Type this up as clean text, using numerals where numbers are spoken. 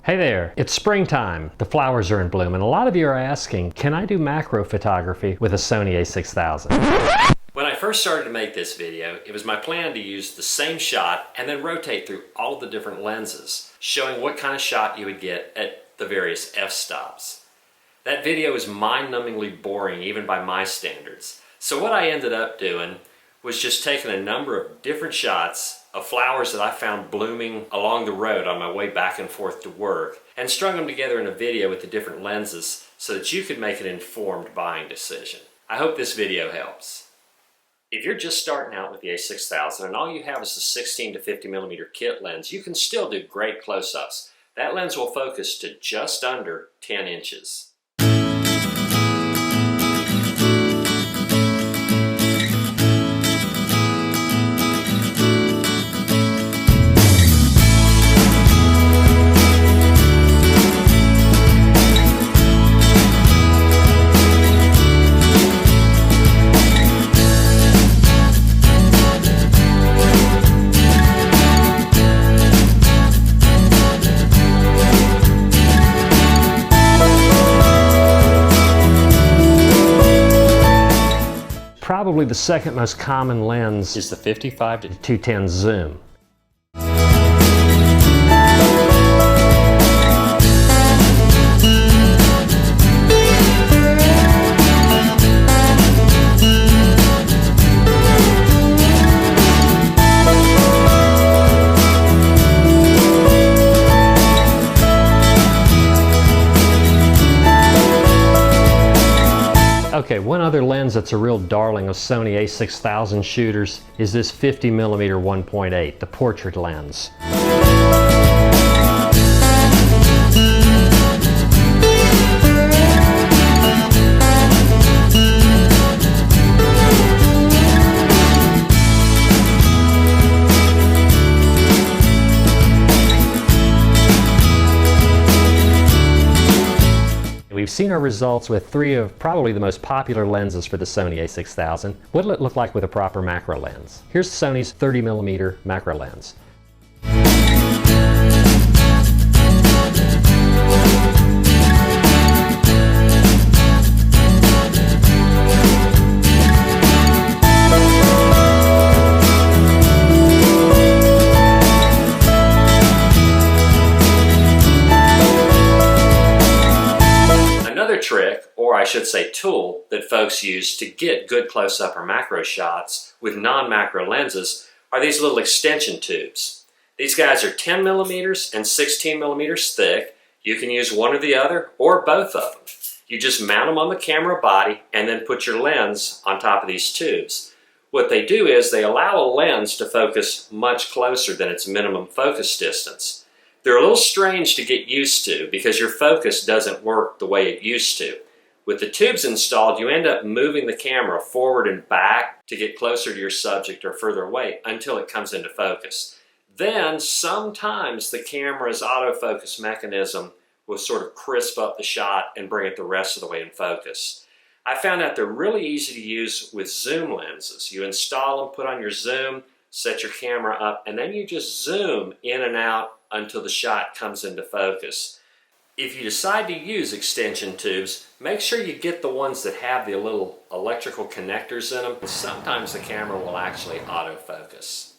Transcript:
Hey there, it's springtime. The flowers are in bloom and a lot of you are asking, can I do macro photography with a Sony A6000? When I first started to make this video, it was my plan to use the same shot and then rotate through all of the different lenses, showing what kind of shot you would get at the various f-stops. That video was mind-numbingly boring even by my standards. So what I ended up doing was just taking a number of different shots of flowers that I found blooming along the road on my way back and forth to work and strung them together in a video with the different lenses so that you could make an informed buying decision. I hope this video helps. If you're just starting out with the A6000 and all you have is a 16 to 50 millimeter kit lens, you can still do great close-ups. That lens will focus to just under 10 inches. Probably the second most common lens Is the 55 to 210 zoom. Okay, one other lens that's a real darling of Sony A6000 shooters is this 50mm 1.8, the portrait lens. We've seen our results with three of probably the most popular lenses for the Sony A6000. What will it look like with a proper macro lens? Here's Sony's 30mm macro lens. trick, or I should say tool, that folks use to get good close-up or macro shots with non-macro lenses are these little extension tubes. These guys are 10 millimeters and 16 millimeters thick. You can use one or the other or both of them. You just mount them on the camera body and then put your lens on top of these tubes. What they do is they allow a lens to focus much closer than its minimum focus distance. They're a little strange to get used to because your focus doesn't work the way it used to. With the tubes installed, you end up moving the camera forward and back to get closer to your subject or further away until it comes into focus. Then sometimes the camera's autofocus mechanism will sort of crisp up the shot and bring it the rest of the way in focus. I found out they're really easy to use with zoom lenses. You install them, put on your zoom, set your camera up, and then you just zoom in and out until the shot comes into focus. If you decide to use extension tubes, make sure you get the ones that have the little electrical connectors in them. Sometimes the camera will actually autofocus.